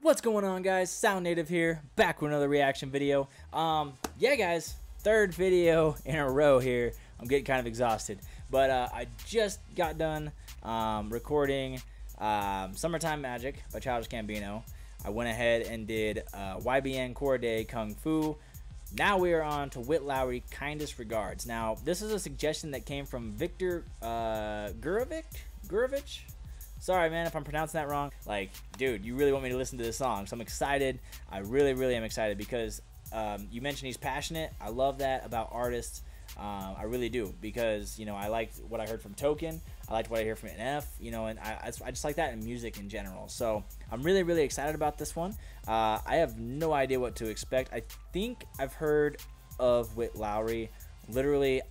What's going on, guys? Sound Native here, back with another reaction video. Yeah, guys, third video in a row here. I'm getting kind of exhausted, but I just got done recording Summertime Magic by Childish Gambino. I went ahead and did YBN Core Day Kung Fu. Now we are on to Witt Lowry, Kindest Regards. Now, this is a suggestion that came from Victor Gurovich? Sorry, man, if I'm pronouncing that wrong. Like, dude, you really want me to listen to this song. So I'm excited. I really am excited because you mentioned he's passionate. I love that about artists. I really do because, you know, I liked what I heard from Token. I liked what I hear from NF, you know, and I just like that in music in general. So I'm really excited about this one. I have no idea what to expect. I think I've heard of Witt Lowry. Literally,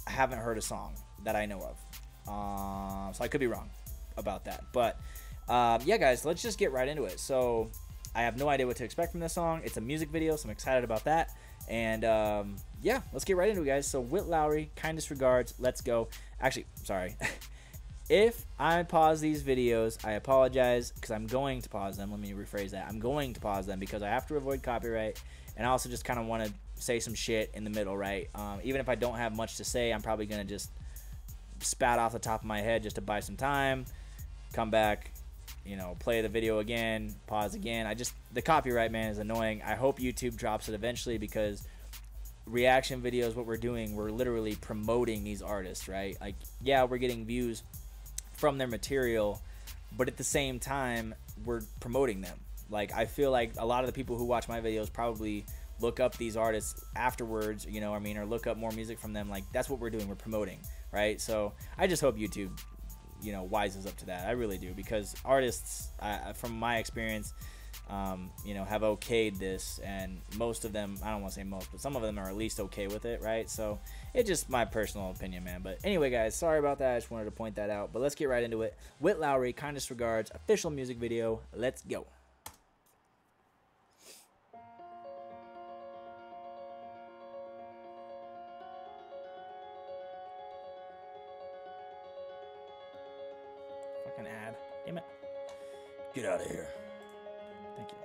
I haven't heard a song that I know of. So I could be wrong about that, but yeah, guys, let's just get right into it. So I have no idea what to expect from this song. It's a music video, so I'm excited about that. And yeah, let's get right into it, guys. So Witt Lowry, Kindest Regards, let's go. Actually, sorry. If I pause these videos, I apologize because I'm going to pause them. Let me rephrase that. I'm going to pause them because I have to avoid copyright, and I also just kind of want to say some shit in the middle, right? Even if I don't have much to say, I'm probably going to just spat off the top of my head just to buy some time, come back, you know, play the video again, pause again. The copyright, man, is annoying. I hope YouTube drops it eventually because reaction videos, what we're doing, we're literally promoting these artists, right? Like, yeah, we're getting views from their material, but at the same time, we're promoting them. Like, I feel like a lot of the people who watch my videos probably look up these artists afterwards, you know what I mean, or look up more music from them. Like, that's what we're doing, we're promoting, right? So I just hope YouTube, you know, wises up to that. I really do, because artists, from my experience, you know, have okayed this, and most of them, I don't want to say most, but some of them are at least okay with it, right? So it's just my personal opinion, man. But anyway, guys, sorry about that. I just wanted to point that out. But let's get right into it. Witt Lowry, Kindest Regards, official music video. Let's go. Fucking ad. Damn it. Get out of here. Thank you.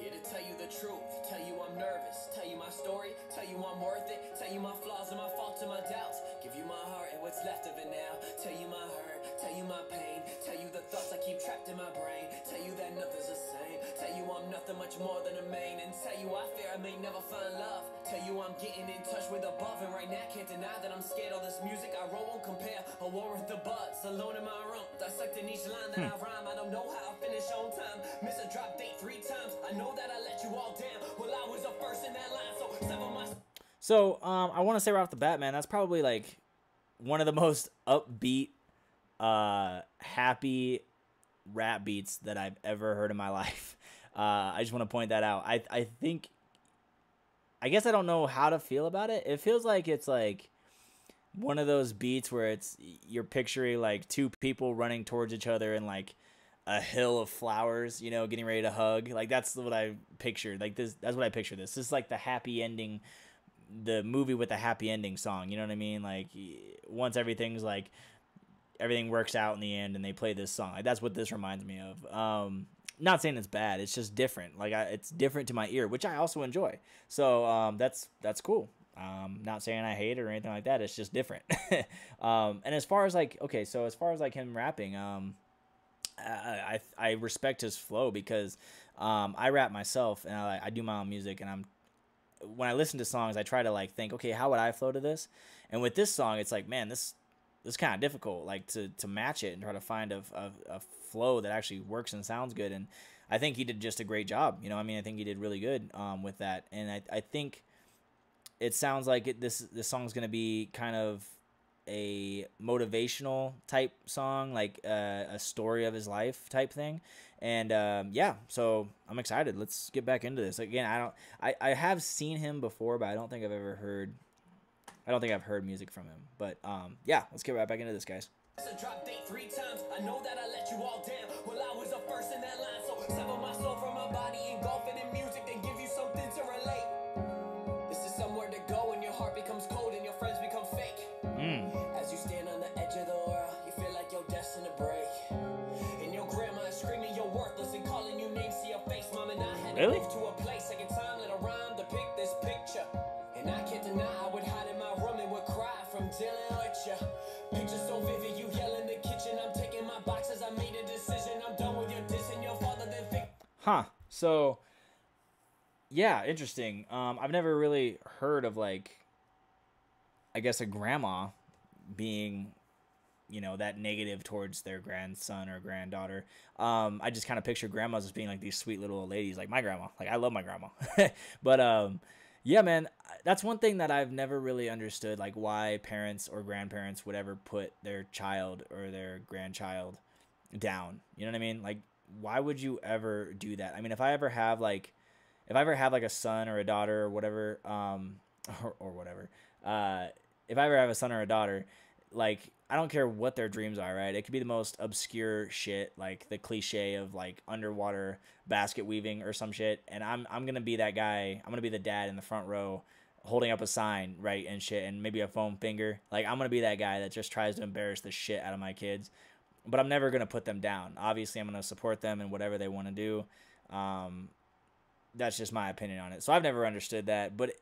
Here to tell you the truth, tell you I'm nervous, tell you my story, tell you I'm worth it, tell you my flaws and my faults and my doubts, give you my heart and what's left of it now, tell you my hurt, tell you my pain, tell you the thoughts I keep trapped in my brain, tell you that nothing's the same, tell you I'm nothing much more than a main, and tell you I fear I may never find love, tell you I'm getting in touch with above, and right now can't deny that I'm scared all this music I wrote won't compare, a war with the buds, alone in my room, dissecting each line that I rhyme, I don't know how I finish on time, miss a drop date 3 times, I know that I let you all down, well I was the first in that line, so sever my... So, I want to say right off the bat, man, that's probably like one of the most upbeat, happy rap beats that I've ever heard in my life. I just want to point that out. I think, I guess I don't know how to feel about it. It feels like it's like one of those beats where it's, you're picturing like two people running towards each other and like a hill of flowers, you know, getting ready to hug. Like, that's what I pictured. Like, that's what I picture this. This is like the happy ending, the movie with the happy ending song, you know what I mean? Like, once everything's like, everything works out in the end and they play this song. Like, that's what this reminds me of. Not saying it's bad, it's just different. Like, it's different to my ear, which I also enjoy. So, that's cool. Not saying I hate it or anything like that. It's just different. And as far as like, okay, so as far as like him rapping, I respect his flow because I rap myself and I do my own music, and when I listen to songs, I try to like think, okay, how would I flow to this? And with this song, it's like, man, this is kind of difficult, like to match it and try to find a flow that actually works and sounds good. And I think he did just a great job. You know, I mean, I think he did really good with that. And I think it sounds like this song's gonna be kind of a motivational type song, like a story of his life type thing. And yeah, so I'm excited. Let's get back into this. Again, I have seen him before, but I don't think I've heard music from him. But yeah, let's get right back into this, guys. Drop date 3 times, I know that I let you all down, well I was the first in that line, so sever my soul from my body, engulf it in music, then give you something to relate. This is somewhere to go when your heart becomes cold and your friends become fake. As you stand on the edge of the world, you feel like you're destined to break, and your grandma is screaming Really? To a place like a time that I rhyme to pick this picture. And I can't deny I would hide in my room and would cry from dealing with you. Picture so vivid, you yell in the kitchen. I'm taking my boxes, I made a decision. I'm done with your diss and your father then fix. Huh. So, yeah, interesting. I've never really heard of, like, I guess a grandma being, you know, that negative towards their grandson or granddaughter. I just kind of picture grandmas as being like these sweet little old ladies, like my grandma. Like, I love my grandma. But yeah, man, that's one thing that I've never really understood, like why parents or grandparents would ever put their child or their grandchild down. You know what I mean? Like, why would you ever do that? I mean, if I ever have like a son or a daughter or whatever, or whatever, if I ever have a son or a daughter, like, I don't care what their dreams are, right? It could be the most obscure shit, like the cliche of like underwater basket weaving or some shit. And I'm gonna be that guy. I'm gonna be the dad in the front row holding up a sign, right, and shit, and maybe a foam finger. Like, I'm gonna be that guy that just tries to embarrass the shit out of my kids. But I'm never gonna put them down. Obviously, I'm gonna support them in whatever they want to do. That's just my opinion on it. So I've never understood that. But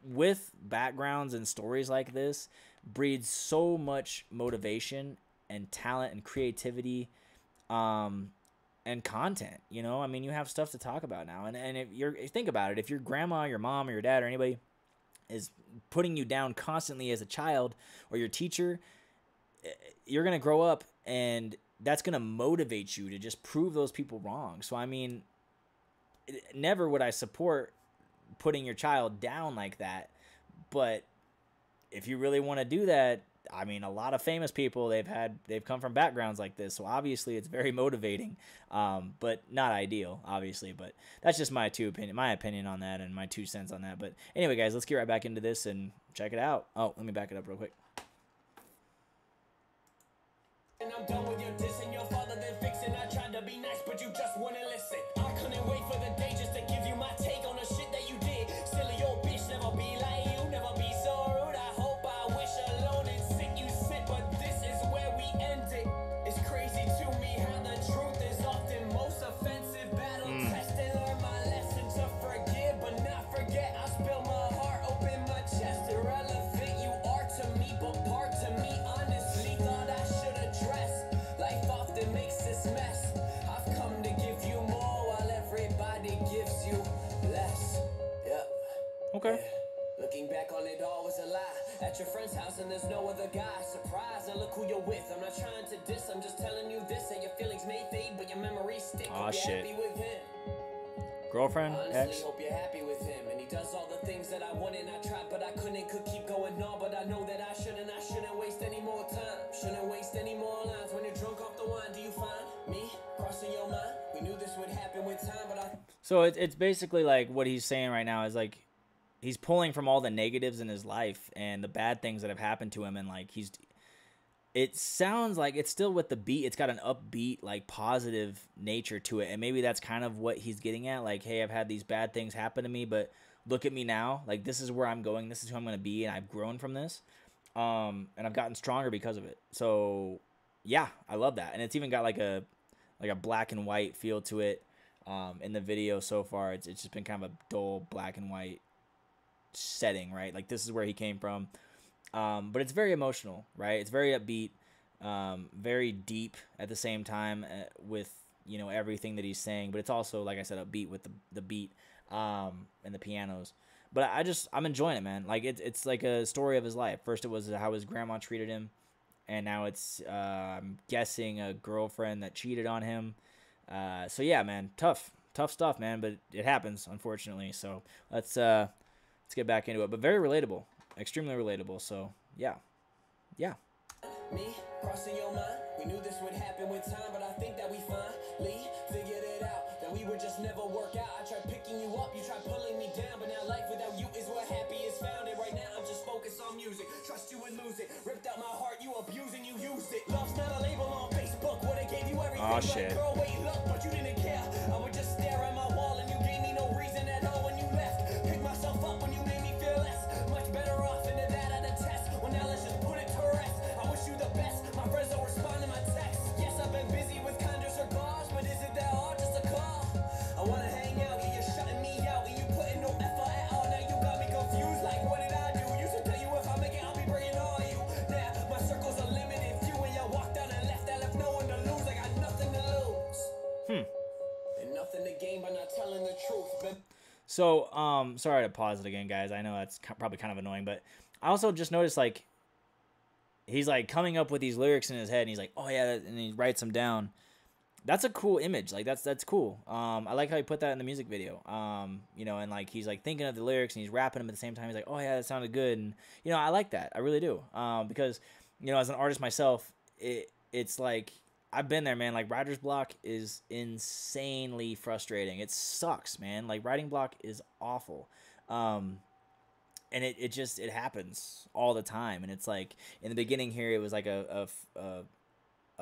with backgrounds and stories like this, breeds so much motivation and talent and creativity, and content. You know, I mean, you have stuff to talk about now. And if think about it, if your grandma, your mom, or your dad, or anybody is putting you down constantly as a child, or your teacher, you're gonna grow up, and that's gonna motivate you to just prove those people wrong. So I mean, never would I support putting your child down like that. But if you really want to do that, I mean, a lot of famous people, they've come from backgrounds like this, so obviously it's very motivating, but not ideal, obviously. But that's just my opinion on that, and my 2 cents on that. But anyway, guys, let's get right back into this and check it out. Oh, let me back it up real quick. And I'm done with your diss and your father then fixing. I tried to be nice, but you just wouldn't listen. I couldn't wait for the day just to give you my take on the shit that you did. Silly old bitch, never be like you, never be so rude. I hope I wish alone and sick you sit, but this is where we end it. It's crazy to me how the truth is often most offensive. Battle tested, learn my lesson to forgive, but not forget. I spill my heart, open my chest. Irrelevant you are to me, but part to me honestly thought I should address. Life often makes this mess. I've come to give you more while everybody gives you less. Yep. Okay. Looking back on it all was a lie. At your friend's house and there's no other guy. Surprise, and look who you're with. I'm not trying to diss, I'm just telling you this. That your feelings may fade, but your memories stick. Aw, Hope you're shit. happy with him. Girlfriend, Honestly, ex. hope you're happy with him. And he does all the things that I wanted. I tried, but I couldn't. Could keep going on, but I know that I shouldn't. I shouldn't waste any more time. Shouldn't waste any more lines. When you're drunk off the wine, do you find me crossing your mind? We knew this would happen with time, but I... So it's basically like what he's saying right now is like he's pulling from all the negatives in his life and the bad things that have happened to him, and like it sounds like it's still with the beat. It's got an upbeat, like positive nature to it, and maybe that's kind of what he's getting at. Like, hey, I've had these bad things happen to me, but look at me now. Like, this is where I'm going. This is who I'm going to be, and I've grown from this, and I've gotten stronger because of it. So yeah, I love that, and it's even got like a black and white feel to it. In the video so far, it's just been kind of a dull black and white setting, right? Like, this is where he came from. But it's very emotional, right? It's very upbeat, very deep at the same time, with, you know, everything that he's saying. But it's also, like I said, upbeat with the beat, and the pianos. But I'm enjoying it, man. Like, it's like a story of his life. First it was how his grandma treated him, and now it's, I'm guessing, a girlfriend that cheated on him. So yeah, man, tough stuff, man. But it happens, unfortunately. So let's get back into it. But very relatable. Extremely relatable. So yeah. Me crossing your mind. We knew this would happen with time, but I think that we finally figured it out. That we would just never work out. I tried picking you up, you tried pulling me down, but now life without you is where happy is found. And right now I'm just focused on music. Trust you and lose it. Ripped out my heart, you abusing, you used it. Love's not a label on Facebook. What I gave you everything. Oh shit. Like, girl, wait, look, but you didn't care. I would just stare at my wall, and you gave me no reason at all when you left. Pick myself up when you made me feel less. Much better off into that at a test. Well, now let's just put it to rest. I wish you the best. My friends don't respond to my texts. Yes, I've been busy with Kindest cigars, but is it that hard just to call? I wanna hang out, get your So, sorry to pause it again, guys. I know that's probably kind of annoying, but I also just noticed, like, he's, like, coming up with these lyrics in his head, and he's like, oh, yeah, and he writes them down. That's a cool image. Like, that's cool. I like how he put that in the music video. You know, and, like, he's, like, thinking of the lyrics, and he's rapping them at the same time. He's like, oh, yeah, that sounded good. And, you know, I like that. I really do. Because, you know, as an artist myself, it's, like, I've been there, man. Like, writer's block is insanely frustrating. It sucks, man. Like, writing block is awful. And it just happens all the time. And it's like, in the beginning here, it was like a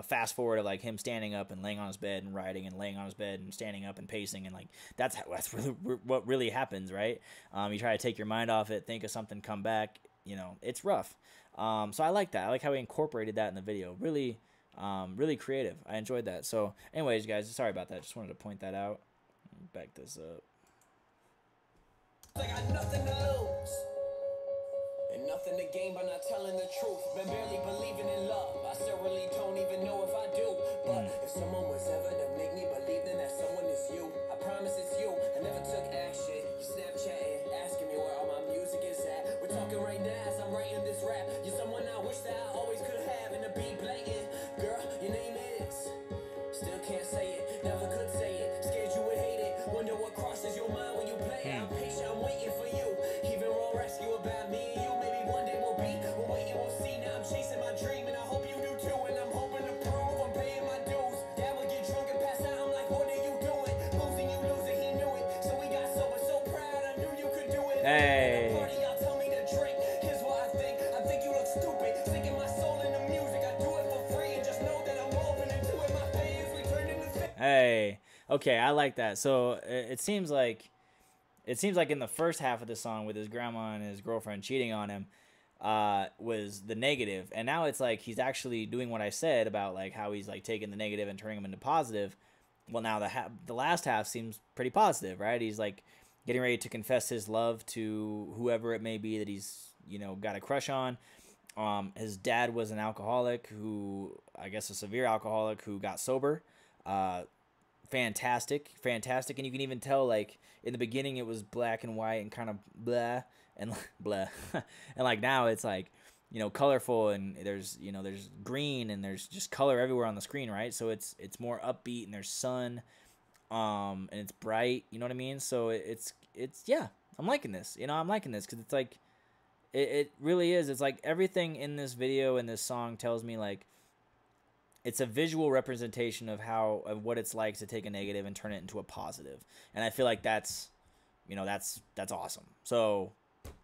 fast forward of like him standing up and laying on his bed and writing, and laying on his bed and standing up and pacing, and like that's really what really happens, right? You try to take your mind off it, think of something, come back. You know, it's rough. So I like that. I like how he incorporated that in the video. Really. Really creative. I enjoyed that. So anyways, guys, sorry about that. Just wanted to point that out. Back this up. I got nothing to lose and nothing to gain by not telling the truth. Been barely believing in love. I still really don't even know if I do. But if someone was ever to make me believe, then that someone is you. I promise it's you. I never took action. You Snapchatting, asking me where all my music is at. We're talking right now as I'm writing this rap. You're someone I wish that I always could have, and to be blatant. Girl, your name is. Still can't say it. Never could say it. Scared you would hate it. Wonder what crosses your mind when you play it. I'm patient. I'm waiting for you. Even wrong rescue about me and you. Maybe one day we'll be. We'll wait and we'll see. Now I'm chasing my dream, and I hope you do too. And I'm hoping to prove I'm paying my dues. Dad would get drunk and pass out. I'm like, what are you doing? Losing, you losing. He knew it. So we got sober, so proud. I knew you could do it. Hey. Party, y'all tell me to drink. Here's what I think. I think you look stupid. Sinking my soul in the music. I do it for free, and just know that I'm open and to it. My fans, we turn into fans. Hey. Okay, I like that. So it seems like in the first half of the song with his grandma and his girlfriend cheating on him was the negative, and now it's like he's actually doing what I said about like how he's like taking the negative and turning them into positive. Well, now the last half seems pretty positive, right? He's like getting ready to confess his love to whoever it may be that he's, you know, got a crush on. His dad was an alcoholic who, I guess, a severe alcoholic who got sober. Fantastic, and you can even tell, like, in the beginning it was black and white and kind of blah and blah, and like now it's like, you know, colorful, and there's, you know, there's green and there's just color everywhere on the screen, right? So it's more upbeat, and there's sun, and it's bright, you know what I mean? So it's yeah, I'm liking this, you know, I'm liking this because it's like it really is. It's like everything in this video and this song tells me like it's a visual representation of what it's like to take a negative and turn it into a positive. And I feel like that's, you know, that's awesome. So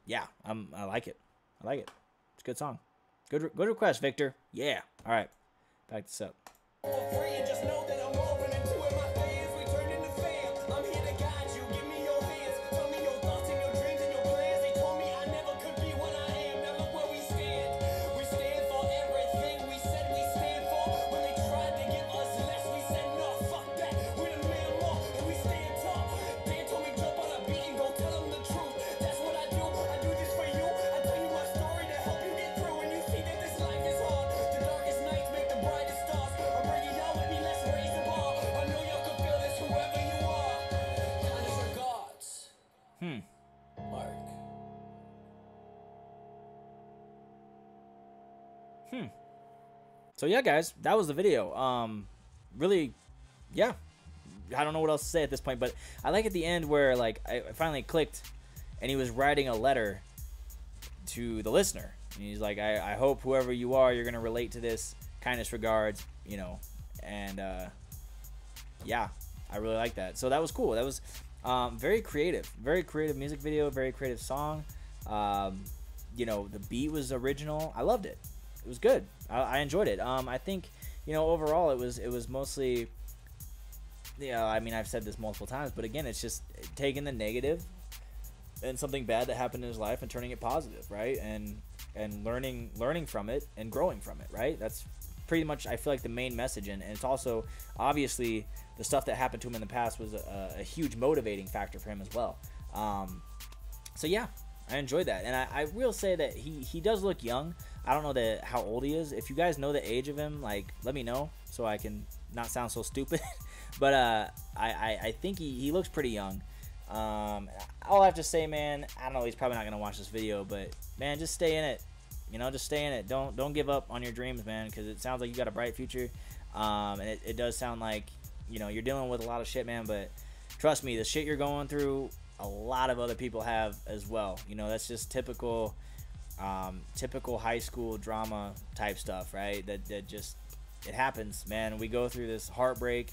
yeah, I like it. I like it. It's a good song. Good request, Victor. Yeah. All right. Back this up. For free, and just know that I'm open and to it. My fans, we turn into fam. I'm here to guide you. Give me your hands. Tell me your thoughts and your dreams and your plans. They told me I never could be what I am. Now look where we stand. We stand for everything we said we stand for. When they tried to give us less, we said no, fuck that. We're the man more, and we stand tall. Dan told me jump on a beat and go tell them the truth. That's what I do. I do this for you. I tell you my story to help you get through. And you see that this life is hard. The darkest nights make the brightest stars. I'm bringing y'all with me. Let's raise the bar. I know y'all can feel this, whoever you are. Kindest regards. Mark. So yeah, guys, that was the video. Really, yeah. I don't know what else to say at this point, but I like at the end where like I finally clicked, and he was writing a letter to the listener, and he's like, I hope whoever you are, you're gonna relate to this. Kindest regards, you know, and yeah, I really like that. So that was cool. That was very creative music video, very creative song. You know, the beat was original. I loved it. It was good. I enjoyed it. I think, you know, overall it was mostly, you know, I mean, I've said this multiple times, but again, it's just taking the negative and something bad that happened in his life and turning it positive, right? And learning from it and growing from it, right? That's pretty much, I feel like, the main message. And it's also obviously the stuff that happened to him in the past was a huge motivating factor for him as well. So yeah, I enjoyed that. And I will say that he does look young. I don't know how old he is. If you guys know the age of him, like, let me know so I can not sound so stupid. But I think he looks pretty young. All I have to say, man, I don't know, he's probably not gonna watch this video, but man, just stay in it. You know, just stay in it. Don't give up on your dreams, man, because it sounds like you got a bright future. And it does sound like, you know, you're dealing with a lot of shit, man, but trust me, the shit you're going through, a lot of other people have as well. You know, that's just typical high school drama type stuff, right? That just, it happens, man. We go through this heartbreak,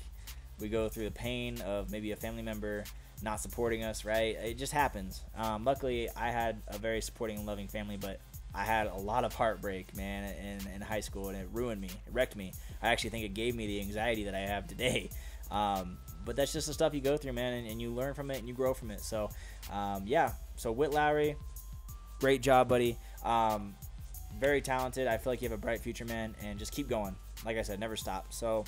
we go through the pain of maybe a family member not supporting us, right? It just happens. Luckily, I had a very supporting and loving family, but I had a lot of heartbreak, man, in high school, and it ruined me. It wrecked me. I actually think it gave me the anxiety that I have today. But that's just the stuff you go through, man, and you learn from it and you grow from it. So, yeah. So, Witt Lowry, great job, buddy. Very talented. I feel like you have a bright future, man, and just keep going. Like I said, never stop. So,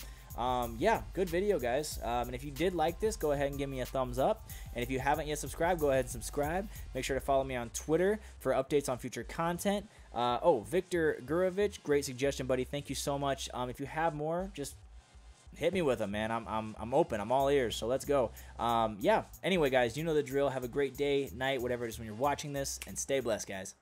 yeah, good video, guys. And if you did like this, go ahead and give me a thumbs up. And if you haven't yet subscribed, go ahead and subscribe. Make sure to follow me on Twitter for updates on future content. Oh, Victor Gurovich, great suggestion, buddy. Thank you so much. If you have more, just hit me with them, man. I'm open. I'm all ears. So let's go. Yeah. Anyway, guys, you know the drill. Have a great day, night, whatever it is when you're watching this, and stay blessed, guys.